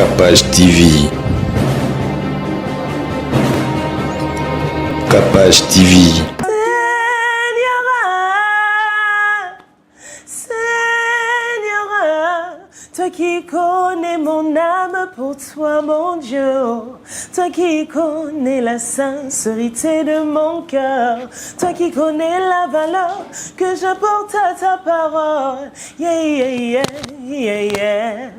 Capage TV. Capage TV. Toi qui connais mon âme, pour toi mon Dieu. Toi qui connais la sincérité de mon cœur. Toi qui connais la valeur que j'apporte à ta parole. Yeah, yeah, yeah, yeah, yeah.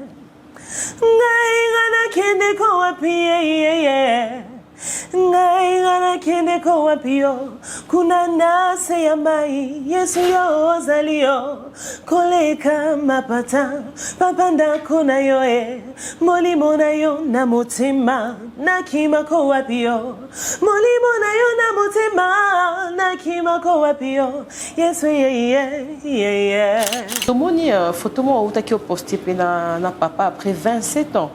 Ngai ngana kende ko wapi, yeah, yeah, yeah. Ngai ngana kende ko wapi yo. Kuna nase ya mai, Yesu yo ozali yo. Koleka mapata, papanda kuna yo e. Molimo na yo na mutima, na kima ko wapi yo. Molimo na yo na mutima, na kima ko wapi yo. Yesu yeah, yeah, yeah, yeah. Tomoni photo mo utaki poster pe na papa après 27 ans.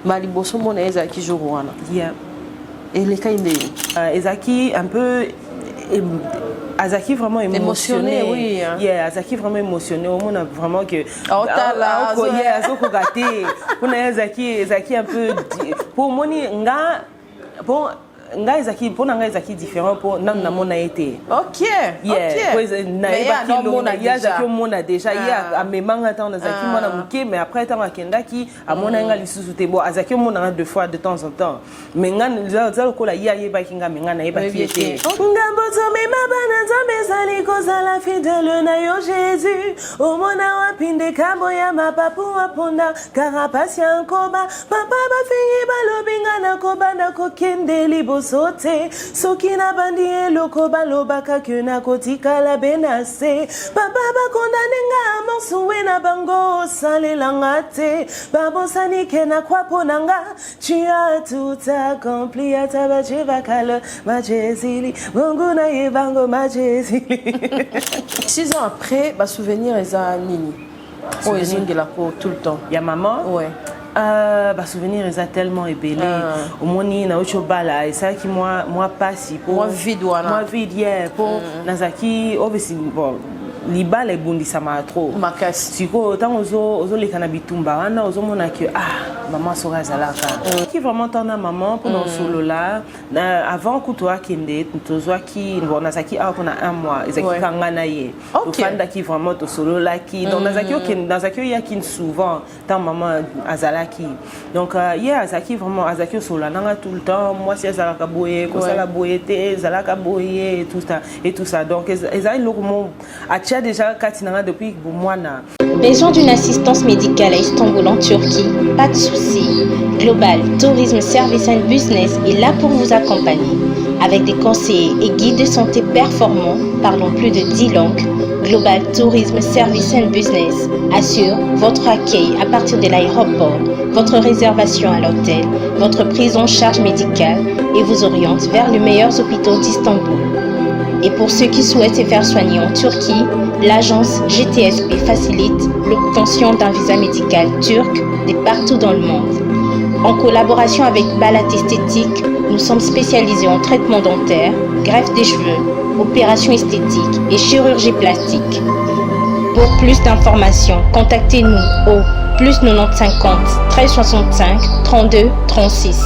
Maliboso mona ezaki jour wana. Yeah. Et les cas Ezaki un peu Azaki vraiment émotionné, oui. Yeah, Azaki vraiment émotionné. Au monde vraiment que Azaki un peu pour moi bon nga ezaki pour nga ezaki différent pour nan na mona été. OK. Yeah. OK. Mais ya zaki mona déjà ya amemanga tant azaki mona muke mais après tant akenda ki amona nga lisusu te bo azaki mona deux fois de temps en temps. Mais nga za ko la ya yeba kinga menga na yeba ki été. Ngambo to me mabana to me sali ko sala fidèle na yo Jésus. O mona wapinde kambo ya mapapu waponda carapace ya nkoba papa ba fingi balobinga na koba na kokende libo sote sokina bandi eloko balobaka ke na kotika la benase papa bakondane nga monsuwe na bango salelanga te babosani ke na kwapo nanga tu as tout accompli atabaje bakale majezili bongo na yebango majezili. 6 ans après ba souvenir eza nini o ezongela ko tout le temps ya maman. Ouais. Bah souvenir ils a tellement ébélé au moni na ocho bala et ça qui moi passe pour moi vide wana moi vide hier pour nazaki obviously bon libala ebundisa ma trop makasi siko tant ozo le kanabitumba wana ozo mona que maman sera zalaka qui vraiment tana maman pendant solo là avant kutoa kende tozwa ki bon nazaki kuna 1 mois ezaki kangana ye to fanda ki vraiment to solo là qui donc nazaki ya kin souvent tant maman azalaki donc yeah azaki vraiment azaki solo nanga tout le temps moi si azalaka boye ko sala boyete zalaka boye et tout ça donc ezali lokomo atia déjà katinanga depuis mois-na. Besoin d'une assistance médicale à Istanbul en Turquie? Pas de souci. Global Tourisme Service and Business est là pour vous accompagner. Avec des conseillers et guides de santé performants, parlons plus de 10 langues. Global Tourisme Service and Business assure votre accueil à partir de l'aéroport, votre réservation à l'hôtel, votre prise en charge médicale et vous oriente vers les meilleurs hôpitaux d'Istanbul. Et pour ceux qui souhaitent se faire soigner en Turquie, l'agence GTSP facilite l'obtention d'un visa médical turc de partout dans le monde. En collaboration avec Balat Esthétique, nous sommes spécialisés en traitement dentaire, greffe des cheveux, opérations esthétiques et chirurgie plastique. Pour plus d'informations, contactez-nous au +90 50 13 65 32 36.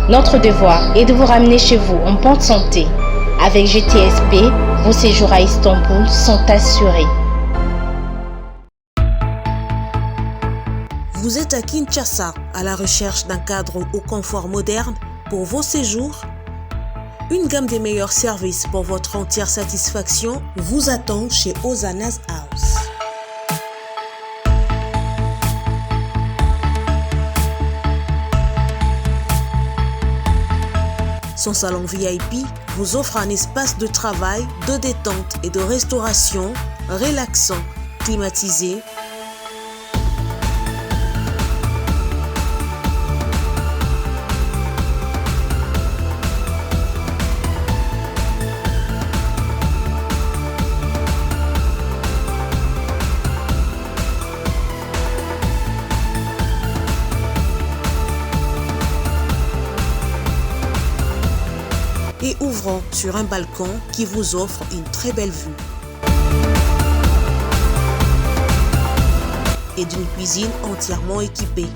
Notre devoir est de vous ramener chez vous en bonne santé. Avec GTSP, vos séjours à Istanbul sont assurés. Vous êtes à Kinshasa, à la recherche d'un cadre au confort moderne pour vos séjours? Une gamme des meilleurs services pour votre entière satisfaction vous attend chez Ozanas House. Son salon VIP vous offre un espace de travail, de détente et de restauration relaxant, climatisé. Et ouvrant sur un balcon qui vous offre une très belle vue. Et d'une cuisine entièrement équipée.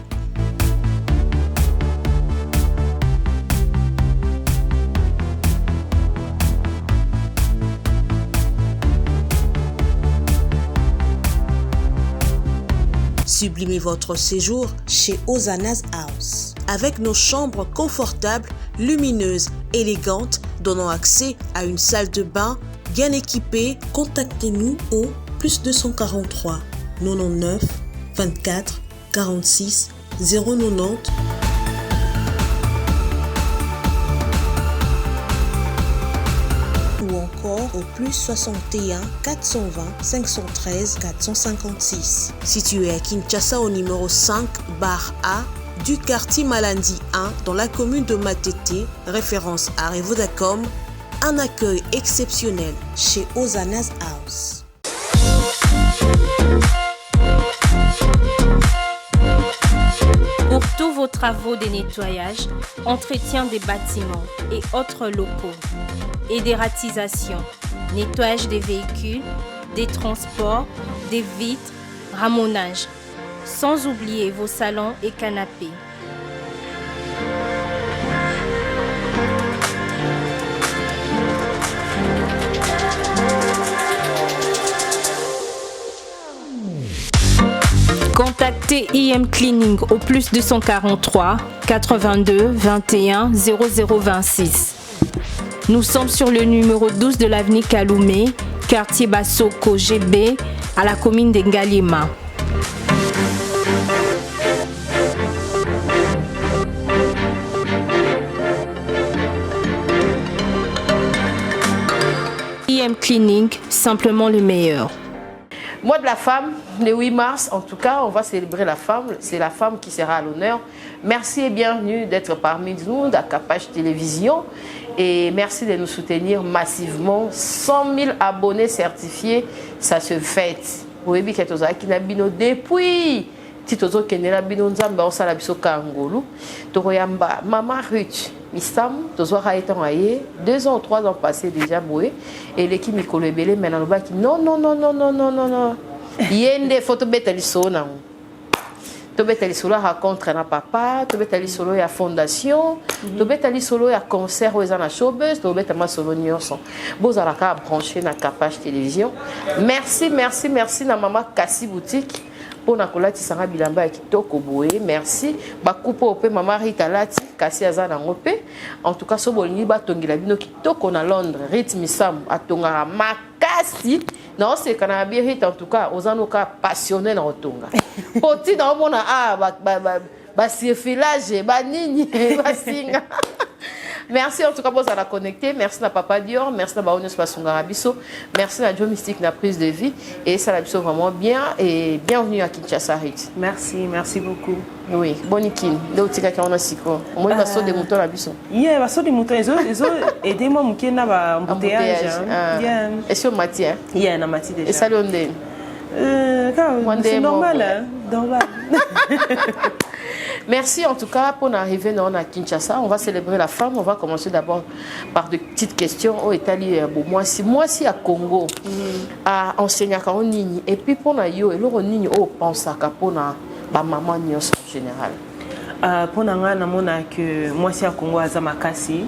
Sublimez votre séjour chez Hosanna's House. Avec nos chambres confortables, lumineuses, élégantes, donnant accès à une salle de bain bien équipée, contactez-nous au +243 99 24 46 090 ou encore au +61 420 513 456. Situé à Kinshasa au numéro 5 bar A du quartier Malandi 1 dans la commune de Matete, référence à Revodacom, un accueil exceptionnel chez Hosanna's House. Pour tous vos travaux de nettoyage, entretien des bâtiments et autres locaux, édératisation, nettoyage des véhicules, des transports, des vitres, ramonage, sans oublier vos salons et canapés. Contactez IM Cleaning au +243 82 21 0026. Nous sommes sur le numéro 12 de l'avenue Kaloumé, quartier Bassoko GB, à la commune de Ngalima. IM Cleaning, simplement le meilleur. Mois de la femme, le 8 mars, en tout cas, on va célébrer la femme. C'est la femme qui sera à l'honneur. Merci et bienvenue d'être parmi nous, d'Akapage Télévision. Et merci de nous soutenir massivement. 100 000 abonnés certifiés, ça se fête. Vous voyez que tous qui n'abino depuis. Titozo Kenela Bino Nzamba, on s'en a biso Kangolo. Toroyamba, Maman Ruth, Mistam, Tozo Raïtan Aye, 2 ans ou 3 ans passés déjà, boué. Et l'équipe Mikolo Ebele, maintenant, le bac, non. Yende, faut te mettre l'issue, non. Tu mettre l'issue, rencontre na papa, tu mettre l'issue, il y a fondation, tu mettre l'issue, il y a concert, il y a showbiz, tu mettre l'issue, il y a son. Vous allez brancher na Kapage Télévision. Merci, na Maman Kassi Boutique. Pour Nakolati Sanga Bilamba Kitoko Boé, merci. Bakupo Ope Mama Rita Lati, Kassi Azana Ngope. En tout cas, Sobolini Batongila Bino Kitoko na Londres, Ritmi Sam, Atonga Makasi. Non, c'est Kanabi Rita, en tout cas, Ozanoka passionné dans Otonga. Petit dans mon filage, Banini, Basinga. Merci en tout cas pour ça la connecter. Merci à Papa Dior, merci à Baonos Pasungarabiso, merci à Joe Mystique la prise de vie et ça l'a biso vraiment bien et bienvenue à Kinshasa Rit. Merci beaucoup. Oui, bonikin. Donc tu as un siko. Moi il va sauter des moutons la biso. Yeah, va sauter des moutons. Ils ont aidé moi mouké na ba embouteillage. Yeah. Et sur matière. Yeah, na matière déjà. Et ça l'onde. C'est normal, normal. Merci en tout cas pour arriver à Kinshasa. On va célébrer la femme. On va commencer d'abord par de petites questions au Italie. Moi si à Congo, à enseigner à Nini. Et puis pour na yo, et le Nini on pense à pour na maman en général. Pour nga namona que moi si à Congo azamakasi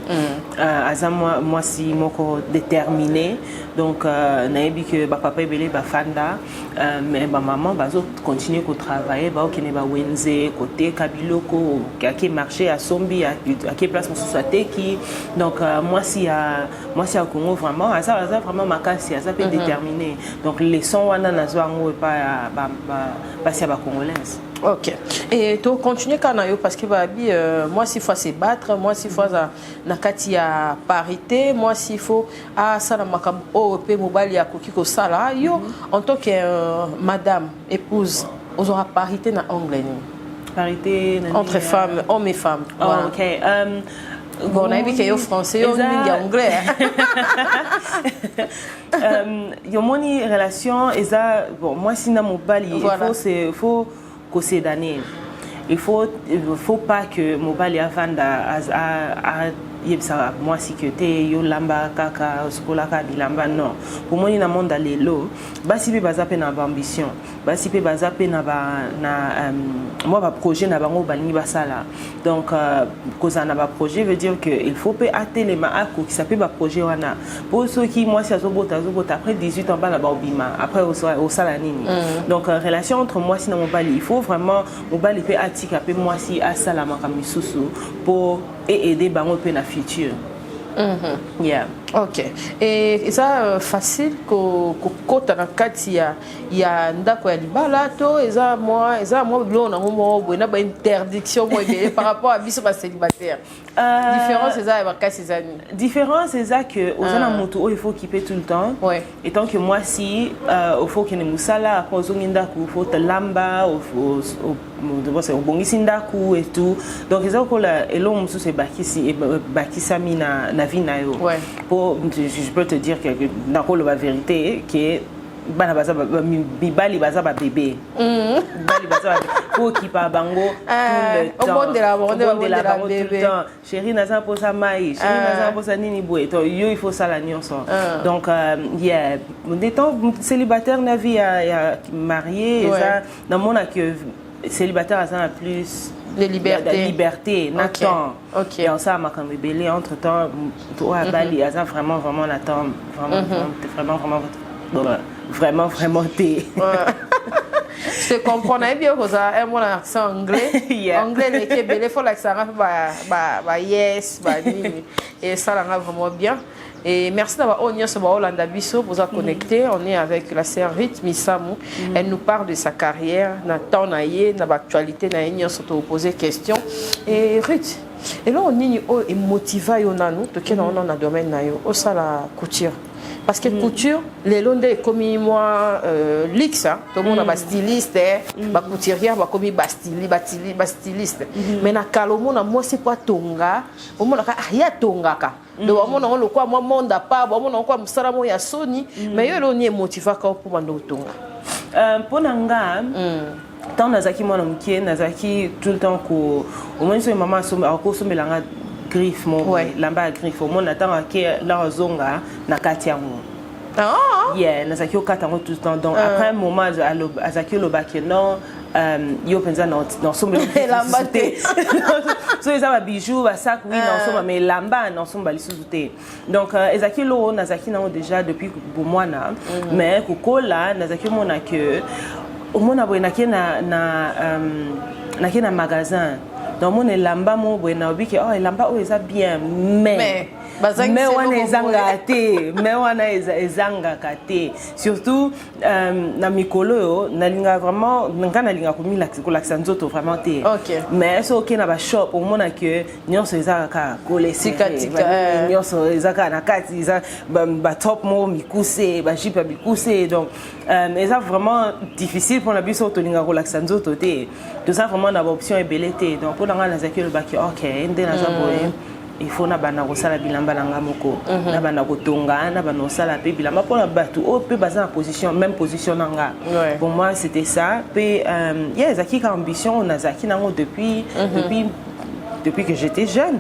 moi si moko déterminé donc naebi que papa ebele ba fanda mais maman bazo continuer ko travailler ba okene ba wenze côté kabiloko qui marché à Sombi à qui place mon société qui donc moi si à Congo vraiment ça vraiment makasi ça peut déterminer donc les sons wana nazwa ngo pas si à ba congolaise. Ok. Et tu continues quand parce que moi s'il faut se battre, moi s'il faut nakati à parité, moi s'il faut ça na makambo o pe mobali ya kokiko sala yo en tant que madame épouse, on aura parité na anglais. Parité entre femmes, hommes et femmes. Voilà. Oh, OK. Bon, on a vu qu'il y a français, il y a anglais. Il y a une relation bon moi si na mobali il faut c'est d'année. Il faut pas que Mobali avant yebisa moi si que te yo lamba kaka skola ka bilamba non pour moi na monde lelo basi pe baza pe na ambition basi pe baza pe na moi ba projet na bango balingi basala donc cause na ba projet veut dire que il faut pe atelema ako qui s'appelle ba projet wana pour ceux qui moi si azobota après 18 ans bana ba obima après au sala nini donc relation entre moi si na mobali il faut vraiment mobali pe atika pe moi si asala makamisusu pour aider bango pe na futur. Yeah. Ok. Et ça facile ko kota na kati ya ndako ya libala to eza moi blo na mo bona ba interdiction moi par rapport à biso ba célibataire. Différence eza ba kasi zani. Différence eza que ozana moto il faut quitter tout le temps. Ouais. Et tant que moi si il faut que ne musala après ozonginda ku faut te lamba au bongisi ndaku et tout. Donc eza ko la elo musu se bakisa mi na vie na yo. Ouais. Je peux te dire que dans la vérité que bibali baza ba bébé bibali baza pour qui pa bango tout le temps tout le temps chérie naza posa mai chérie naza posa nini boy to yo il faut ça la nyonso donc yeah des temps célibataire na vie ya marié ça dans mon que célibataire a ça plus de liberté n'attend OK et en ça m'a quand même entre temps toi Bali a ça vraiment n'attend vraiment t'es je te comprends bien que ça est mon accent anglais anglais le Québec il faut l'accent ba yes ba nini et ça là vraiment bien. Et merci d'avoir Onya Soba Olanda Bisso pour vous connecter. On est avec la sœur Ruth Misamou. Elle nous parle de sa carrière, na temps naïe, na actualité naïe, on s'est posé question. Et Ruth, et là on est motivé on a nous, donc on a dans domaine naïe, au ça la couture. Parce que couture, les londes comme moi lix, tout le monde a styliste, ba couturière, ba comme styliste. Mais na kalomo na moi c'est pas tonga, au monde a ya tonga ka. Donc au monde on le quoi moi monde pas, au monde on quoi musala mo ya soni, mais yo on est motivé pour mando tonga. Pour nanga tant nazaki moi na nazaki tout le temps ko au moins so maman so ko so melanga griffe mon lamba griffe au monde attend que la zonga na kati yango yeah nazaki okata tout le temps donc après un moment azaki lo baké non yo penza non sombe lamba te so ils ont bijoux ba sac oui non sombe mais lamba non sombe lisuté donc ezaki lo nazaki na déjà depuis pour moi na mais kokola nazaki mona que au monde boyenaki na magasin donc mon lamba mo boyena obi que oh lamba o eza bien mais wana ezanga te mais wana ezanga kate surtout na mikolo yo nalinga vraiment ngana linga komila kolakisa nzoto vraiment te mais so ok na ba shop au mona que nyonso ezaka ka kolesika nyonso ezaka na kati eza ba top mo mikuse ba jipa mikuse donc eza vraiment difficile pour la biso to linga kolakisa nzoto te tout ça vraiment na option ebelete donc pour nga na zakelo baki ok ndena za boye il faut na bana ko sala bilamba langa moko na bana ko tonga na bana sala pe bilamba pour la batu o pe baza en position même position nanga pour moi c'était ça pe yeah zaki ka ambition na zaki nango depuis que j'étais jeune.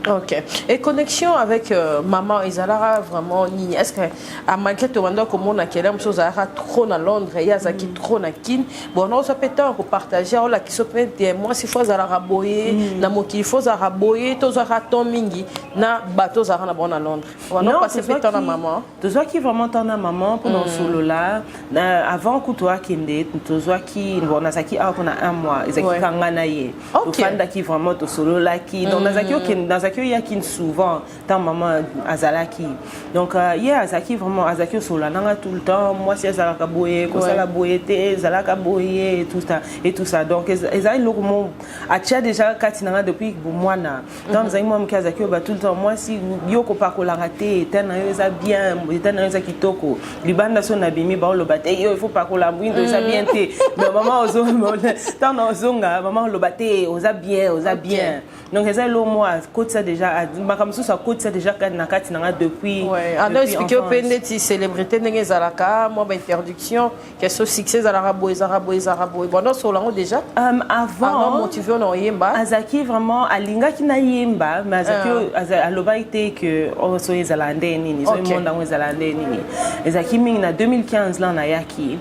Ok. Et connexion avec maman Isalara vraiment ni est-ce que à malgré tout maintenant comme on a quelle chose à trop dans Londres il y a ça qui trop na kin bon on peut temps pour partager là qui se peut moi si faut à raboyer na mo qui faut à raboyer to za raton mingi na bateau za na bon à Londres on a passé temps na maman to zo qui vraiment temps na maman pendant solo là avant que toi kinde to zo qui bon na ça qui a pendant un mois ezaki kangana ye to fanda qui vraiment solo là qui donc dans zakio il y a qui souvent tant maman azalaki donc yeah azaki vraiment azaki solo nanga tout le temps moi si azalaka boye ko sala boyete azalaka boye et tout ça donc ezali lokomo atia déjà katinanga depuis moi na donc zai moi mkazaki ba tout le temps moi si yoko pa ko la rater tena yo za bien tena yo za kitoko libanda so na bimi ba lo bate yo il faut pas ko la mwindo za bien te mais maman ozo tant ozonga maman lo bate oza bien yeah. Donc eza lo moi côté ça déjà makam so ça côté ça déjà na kati na depuis alors expliquer au pende ti célébrité ndenge ezalaka moi ba interdiction que so succès ezalaka boy bon non so lango déjà avant motivé on yemba azaki vraiment alingaki na yemba mais azaki aloba été que on so ezalande nini so monde ngo ezalande nini ezaki mingi na 2015 là na yaki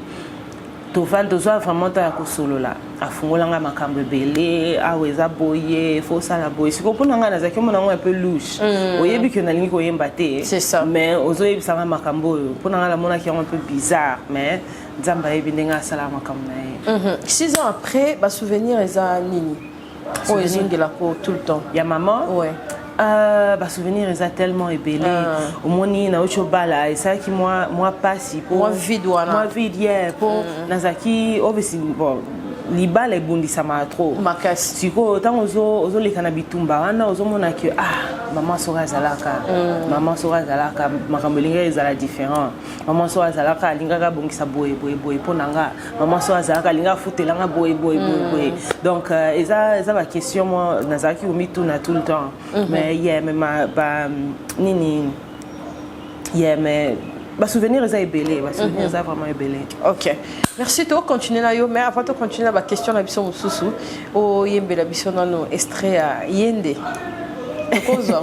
tovanda vraiment ta kosolola afungolanga makambo belé aweza boye faut ça la boye siko pona nga nazaki mona ngo un peu louche oyebi que nalingi ko yemba te c'est ça mais ozoyebi sanga makambo pona nga la mona qui est un peu bizarre mais nzamba yebi ndenga sala makambo na 6 ans après ba souvenir eza nini o ezingela ko tout le temps ya maman ouais bah souvenir ils a tellement ébélé au moni na ocho bala et ça qui moi passe pour moi vide yeah pour nazaki obviously bon libala ebundisa ma trop makasi siko tant ozo le kana bitumba wana ozo mona que maman sora zalaka makambo linga ezala différent maman sora zalaka linga ka bongisa boye ponanga maman sora zalaka linga futelanga boye donc eza ba question moi nazaki omitu na tout le temps mais yeah mais ba nini yeah mais bah souvenir est ébélé, bah souvenir est vraiment ébélé. Ok. Merci toi continuer là yo mais avant de continuer la question la biso mususu o yembe la biso nano extrait à yende. Kozo.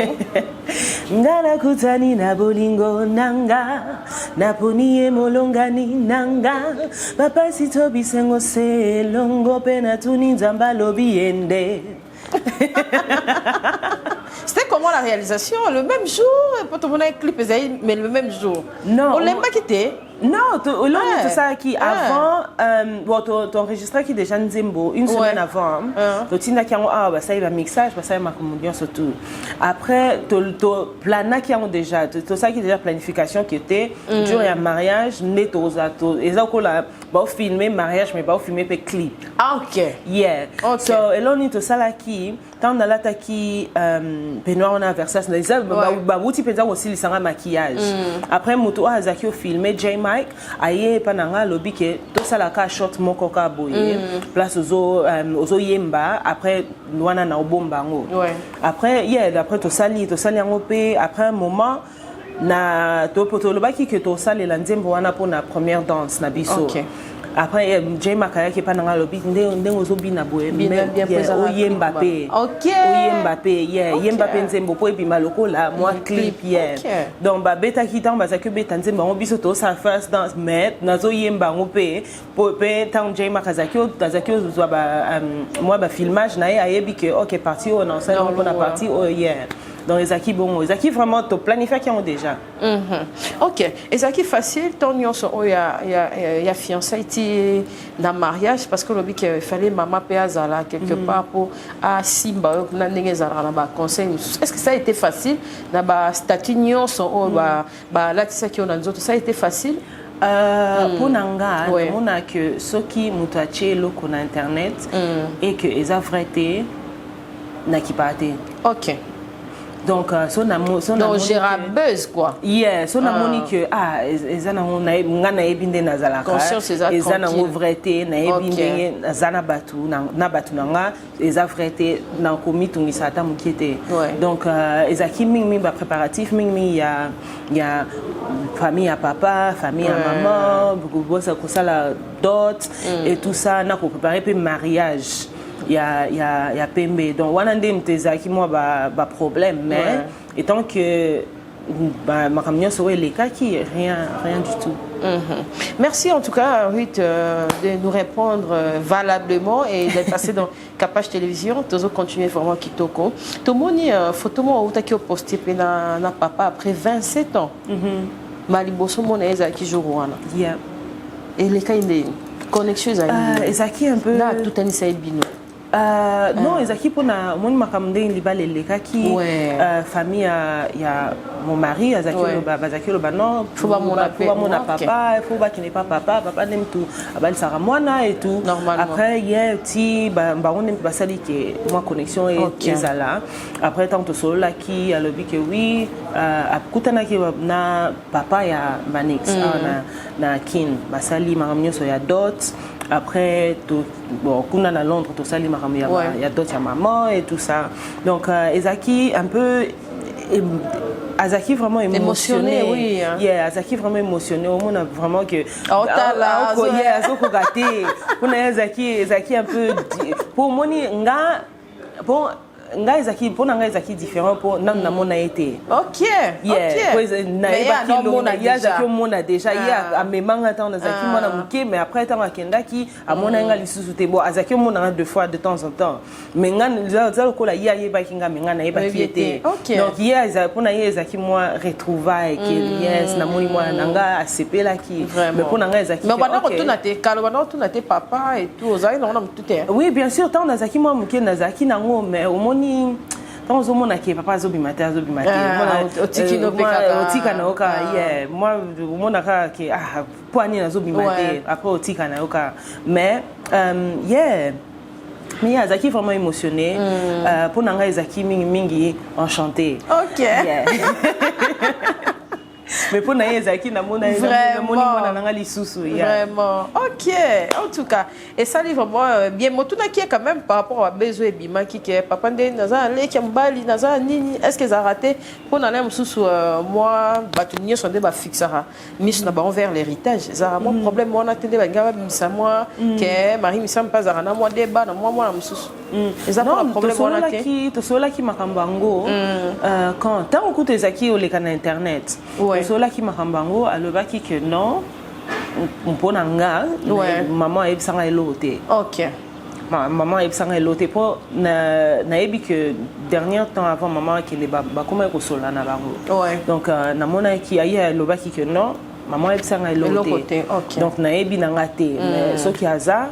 Ngala kutani na bolingo nanga na poni molongani nanga papa sito bisengo se longo pena tuni nzamba lobi yende. C'était comment la réalisation? Le même jour, pour ton clip, mais le même jour. Non. On l'aime pas quitter. Non, tout ça qui avant, bon, tu enregistré qui déjà Nzembo une semaine avant. Tu t'as qui bah ça il va mixage, bah ça il m'a commandé surtout. Après, tu plana qui ont déjà, tout ça qui déjà planification qui était jour et un mariage, net aux atos. Et ça là, bah filmer mariage mais pas filmer pe clip. Ah ok. Yeah. Okay. So et là on est tout ça là qui tant dans la qui Benoît on a Versace, ça bah vous tu peux dire aussi les maquillage. Après moto azaki au filmer J Mike aye pananga lobby que tout ça la ka shot moko ka boye place ozo yemba après wana na obomba ngo après yeah d'après to sali yango pe après un moment na to poto lobaki que to sali la nzembo wana pour na première danse na biso après J Makaya qui pas dans lobby ndenge ozo bina boye bien oyemba pe oyemba pe yeah yemba pe nzembo po ebi maloko la moi clip yeah donc ba beta ki tant ba ça que beta nzembo on biso to sa first dance mais nazo yemba ngo pe tant J Makazaki tazaki ozo ba moi ba filmage na ayebi que OK parti on en scène on a parti yeah dans les acquis bon les acquis vraiment to planifier qui ont déjà OK et ça qui facile ton nyonso il y a fiançailles dans mariage parce que le but qu'il fallait maman péazala quelque part pour à simba na ndenge zala na ba conseil est-ce que ça a été facile na ba statut nyonso ba là ça qui on a ça a été facile pour nanga on a que ce qui mutache lo qu'on internet et que les avrété na qui parté OK donc donc Gérard buzz quoi yeah so na moni que ezana ngana ebinde na zalaka ezana vraité na ebinde zana batu nanga eza vraité na komitungisa ata mukete donc ezaki mingi ba préparatif mingi ya famille à papa famille à maman bosa ko sala dot et tout ça na ko préparer pe mariage il y a pembe donc wana ndem tezaki moi ba problème mais étant que ma camion serait les cas qui rien du tout. Merci en tout cas Ruth de nous répondre valablement et d'être passé dans Capage Télévision. Toujours continuer vraiment kitoko. Tomoni photo moi ou taki posté na papa après 27 ans. Maliboso mona ezaki jour wana. Yeah. Et les cas inde connexion ezaki un peu na tout un saibino. Non, ezaki pona mon makamde libale leka qui famille ya mon mari azaki lo ba non faut pas mon papa faut pas qu'il n'est pas papa n'aime tout abal sara mwana et tout après hier ti ba on aime pas ça dit que moi connexion et ezala après tant to solo là qui a le dit que oui akutana ki na papa ya manix na kin basali makamnyo so ya dot après bon kuna na Londres tout ça il y a d'autres maman et tout ça donc Ezaki un peu Azaki vraiment émotionné, oui. Hein. Yeah, Azaki vraiment émotionné. Au moins, vraiment que. Azaki un peu. Pour moi, bon. Ezaki pour nga Ezaki différent pour nan na mona été. OK. Yeah. OK. Mais il y a Ezaki mona déjà il y a amemanga tant Ezaki mona muke mais après tant akendaki amona nga lisusu te bo Ezaki mona deux fois de temps en temps. Mais nga za ko la ya yeba kinga menga na yeba ki été. Donc il y a pour na Ezaki moi retrouvailles que yes na moni moi nanga ACP là qui mais pour nga Ezaki. Mais bana ko tuna te kalo bana tuna te papa et tout ozali na tout te. Oui, bien sûr tant Ezaki moi muke Ezaki nango mais au moni tant aux hommes qui papa zobimate otiki no peka otika na oka yeah moi mon aka qui poani na zobimate après otika na oka mais yeah mais Azaki vraiment émotionné pour nanga Ezaki mingi enchanté. OK. Yeah. Mais pour naïe Ezaki na mona nanga lisusu vraiment. OK, en tout cas et ça livre vraiment bien motuna qui est quand même par rapport à besoin bima qui est papa ndé naza leki mbali naza nini est-ce que ça raté pour na mususu moi batunyo sonde ba fixera mis na ba envers l'héritage ça mon problème moi na tende ba ngaba bimisa moi que Marie misam pas za na moi débat na moi mususu ça pas problème moi na qui to sola qui makambango quand tant que Ezaki au le canal internet sola qui makambango alobaki que non mpona nga maman ebisanga elote. OK. Maman ebisanga elote po na ebi que dernier temps avant maman qui les ba comment ko sola na bango. Donc na mona qui aye alobaki que non maman ebisanga elote. Donc na ebi na ngate mais ce qui aza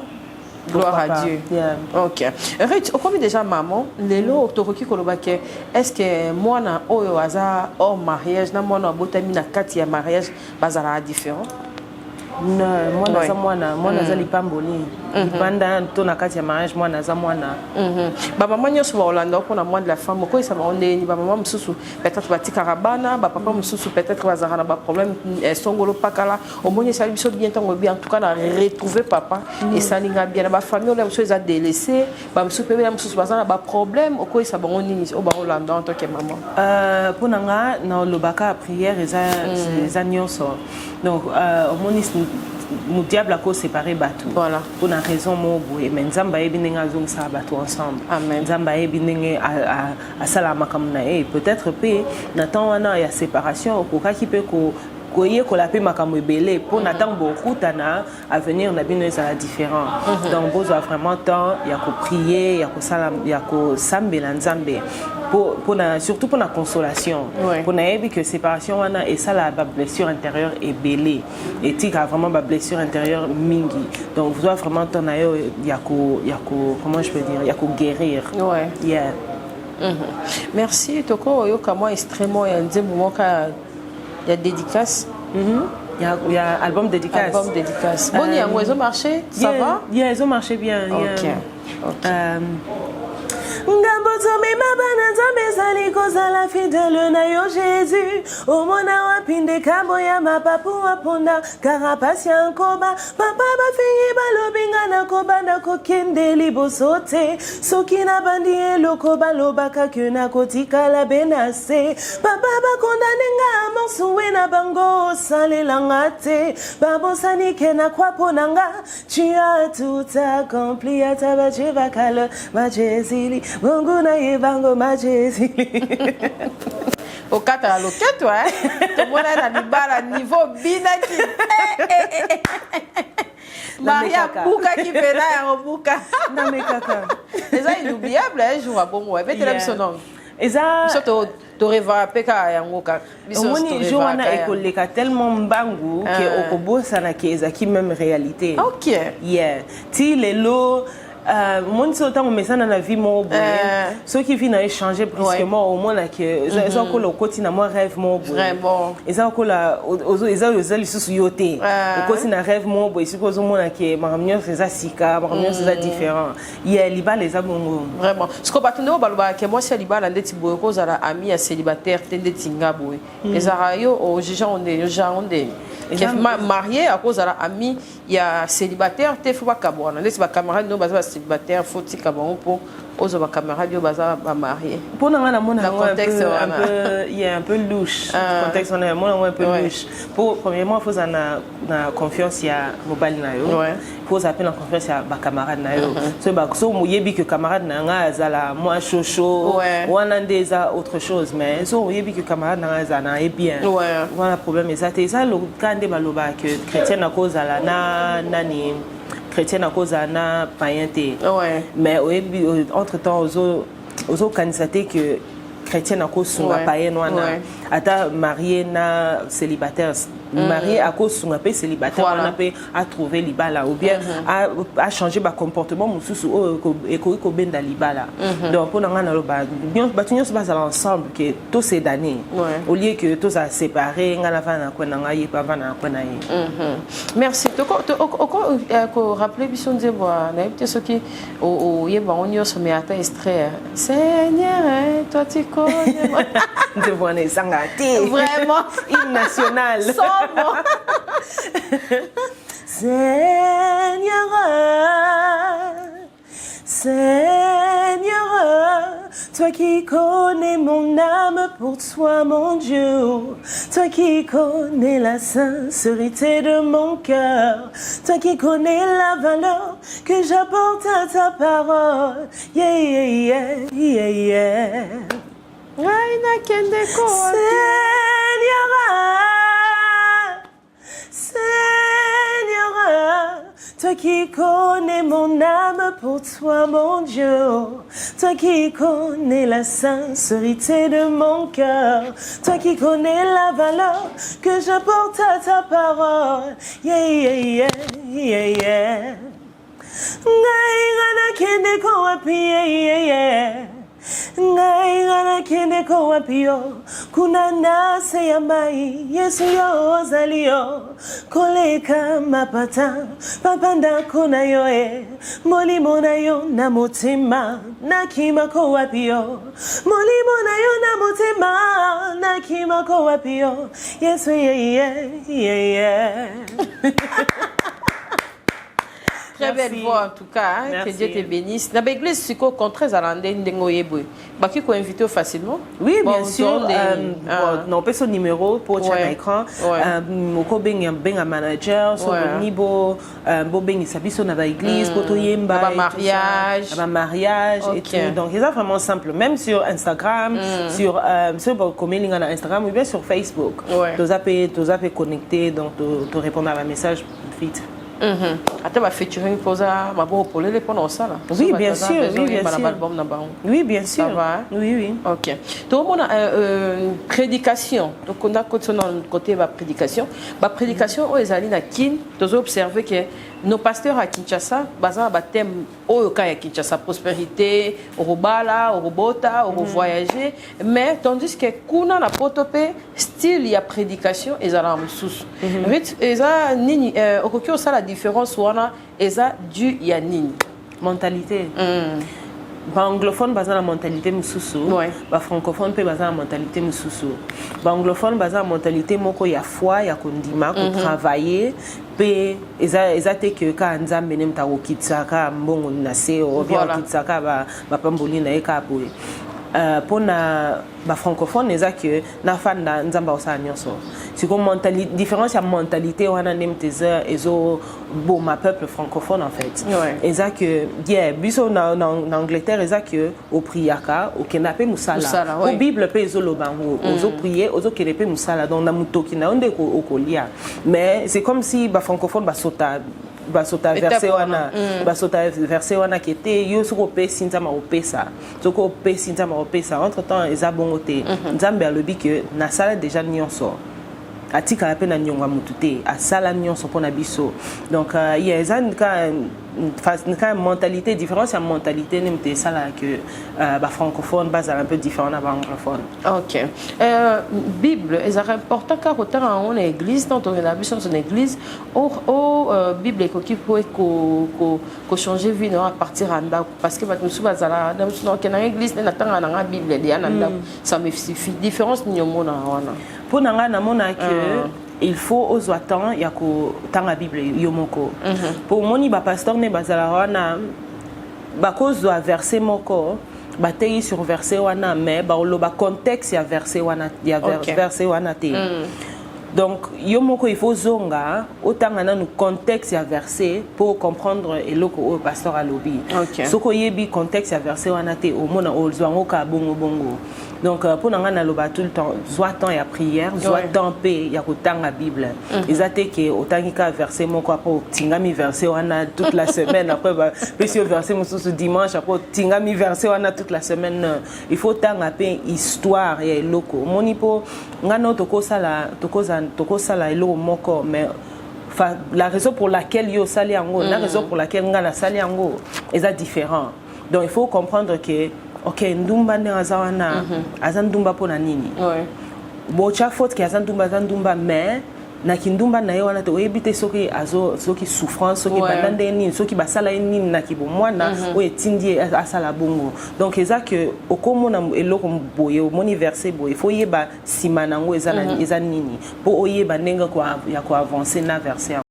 gloire à Dieu. Yeah. OK. Rich, comment déjà maman, lelo otokoki kolobake, est-ce que moi na oyo aza hors mariage na moi na botami na kati ya mariage bazala différent? Non, moi naza moi naza lipamboli. Lipanda to na kati ya mariage moi naza mwana. Ba maman nyos ba Hollande ko na moi de la femme ko isa ba ondeni ba maman mususu peut-être ba tikarabana ba papa mususu peut-être bazara na ba problème songolo pakala au moins ça biso bien tango bien en tout cas na retrouver papa et ça linga bien ba famille on mususu za délaissé ba mususu pe mususu bazana ba problème ko isa ba ondeni au ba Hollande en tant que maman. Pour nanga na lobaka prière eza nyonso. Donc au moins mon diable a co séparé bateau. Voilà. Pour une raison mobo et Nzamba e binenga zong sa bateau ensemble. Amen. Nzamba e binenge a salama comme na e peut-être pe n'attend wana ya séparation ko ka ki pe ko koye ko la pe makambo ebele pour n'attendre beaucoup tana à venir na bino ça différent. Donc besoin vraiment temps ya ko prier ya ko salam ya ko sambela Nzambe. Surtout pour la consolation. Pour n'avoir que séparation wana et ça la blessure intérieure est belée et tu as vraiment ma blessure intérieure mingi. Donc vous doit vraiment ton ayo yako comment je peux dire yako guérir. Ouais. Yeah. Merci Toko yoka moi extrêmement il y a des moments il y a dédicace. Il y a album dédicace. Album dédicace. Bon, ils ont marché, ça va? Yeah, ils ont marché bien. OK. Ngambozo mema bana nzambe zali kozala fidèle na yo Jésus omona wapinde kambo ya mapapu waponda karapasi ya nkoba papa bafingi balobinga na kobanda kokende liboso te soki na bandi eloko balobaka ke na kotikala benase papa bakondane nga morsuwe na bango osalelanga te babosani ke na kwapo na nga tu as tout accompli ata bache bakale bachezili Bongo na yebango majesi. Au 4 à l'oquette, ouais. Tout le monde est à Nibala, niveau binaki. Maria Bouka qui fait là, en Bouka. Non, mais kaka. C'est ça, inoubliable, un jour à bon, ouais. Mettez-le son nom. Et ça. Tu rêves peka yangoka. Moni joana ekoleka tellement mbangu que okobosa na Ezaki même réalité. OK. Yeah. Ti lelo mon autant on na vie mo boye ceux qui viennent échanger brusquement au moins que ils ont le quotidien moi rêve mo boye vraiment ils ont ko la ils ont sous yoté le quotidien rêve mo boye suppose au moins que maramio c'est ça sika maramio c'est ça différent il y a liba les abongo vraiment ce que batundo baloba que moi c'est liba la ndeti boye ko za ami à célibataire tende tinga boye les arayo au gens on est marié à cause de l'ami, il y a célibataire, il faut pas cabouana. Les camarades nous basent célibataire, faut que cabouana pour aux camarades nous basent mariés. Pour nous, il y a un peu louche. Le contexte on est un peu louche. Pour premièrement, il faut avoir confiance à mobile nayo. Il faut appeler la confiance à ma camarade nayo. C'est bah so moyebi que camarade nanga azala moi chocho. Ou on a des autre chose, mais so moyebi que camarade nanga azana est bien. Voilà problème et ça c'est ça le quand des maloba que chrétien à cause à la nani chrétien à cause à na païenté. Mais entre temps aux autres candidatés que chrétien à cause sont païen wana ata marié na célibataire marié à cause sont peu célibataire on a peut à trouver libala ou bien à changer ba comportement mususu et ko benda libala donc pour nga na lo ba batunyo se base ensemble que tous ces années au lieu que tous à séparer nga la va na ko nga yi pa va na ko na yi merci ko rappeler biso nzebo na yete soki o yeba onyo so me ata extrait Seigneur toi tu connais nzebo na sangati vraiment hymne national Seigneur, Seigneur, toi qui connais mon âme pour toi, mon Dieu, toi qui connais la sincérité de mon cœur, toi qui connais la valeur que j'apporte à ta parole, yeah, yeah, yeah, yeah. Seigneur, toi qui connais mon âme pour toi, mon Dieu, toi qui connais la sincérité de mon cœur, toi qui connais la valeur que j'apporte à ta parole, yeah, yeah, yeah, yeah, yeah. Ngai ngana kende ko wapio kuna nase ya mai Yesu yo zalio koleka mapata papanda kuna yoe molimo na yo na mutima na kima ko wapio molimo na yo na mutima na kima ko wapio Yesu yeah. Très belle voix en tout cas, hein, que Dieu te bénisse. Dans l'église, c'est qu'au contraire, tu peux inviter facilement. Oui, bien sûr. On peut son numéro pour chaque écran. On peut un manager, on niveau, il s'habille sur l'église, pour tout yemba, mariage et tout. Donc c'est vraiment simple. Même sur Instagram, sur Instagram ou bien sur Facebook. Tu as connecté, donc tu réponds à un message vite. Attends, featuring pour ça, pour les pendant ça là. Oui, bien sûr, oui, bien sûr. Ça va. Oui. Ok. Donc on a prédication. Donc on a côté la prédication. La prédication, aux alliés à Kin, tu as observé que nos pasteurs à Kinshasa, basé sur le thème au cas à Kinshasa, prospérité, au robala, au robota, au voyager, mais tandis que kuna na potopé style il y a prédication et ça la sous. Et ça nini au ça la différence wana et ça du ya nini mentalité. Ba anglophone basé la mentalité mususu, ba francophone peut basé la mentalité mususu. Ba anglophone basé la mentalité moko ya foi ya kondima ko travailler pe ezate que ka nzambe nem ta okitsaka mbongo na se o bien okitsaka ba pamboli na ekapoe. Pour na ba francophone eza que na fan na nzamba osa nyonso c'est comme mentalité différence ya mentalité wana nemteza ezo bon ma peuple francophone en fait eza que biso na Angleterre eza que au priaka au kenape musala au bible pe ezo lobango ozo prier ozo kenepe musala donc na mutoki na onde ko okolia mais c'est comme si ba francophone basota verset wana kete yo soko pe sinzama opesa soko pe sinzama opesa entre temps eza bongo te nzambe alobi que na sala déjà nyonso atika ape na nyonga mutute asala nyonso pona biso donc il y a une mentalité différence à mentalité n'imte ça là que ba francophone base un peu différent à anglophone. OK. Bible est important car autant on est église dans on a mission son église au Bible qui peut ko changer vie à partir anda parce que nous sommes bazala dans une église na tanga na Bible ya na ça me suffit différence ni mona wana pour nanga na mona que il faut ozwa temps ya kotanga Bible yo moko. Pour moni ba pasteur ne bazala wana bakozwa verset moko batei sur verset wana mais ba loba contexte ya verset wana verset wana te. Donc yo moko il faut zonga otanga na contexte ya verset pour comprendre eloko o pasteur alobi. Soko yebi contexte ya verset wana te o mona o zwango ka bongo. Donc pour nanga loba tout le temps soit temps ya prière, soit temps paix ya kotanga Bible. Ezate ke otangi ka verset moko après tingami verset wana toute la semaine après puis verset mususu dimanche après tingami verset wana toute la semaine. Il faut tanga paix histoire ya eloko. Moni po ngano tokosala eloko moko mais la raison pour laquelle yo sali yango la raison pour laquelle ngana sali yango est différent. Donc il faut comprendre que OK ndumba ne azawana azandumba pona nini bo cha faute ki azandumba mais na kindumba na ye wana to ebite soki souffrance soki bandande nini soki basala nini na kibo mwana o etindi asala bongo. Donc eza que okomona eloko boye moni verset boye faut yeba simanango eza nini po oyeba ndenga ko ya ko avancer na verset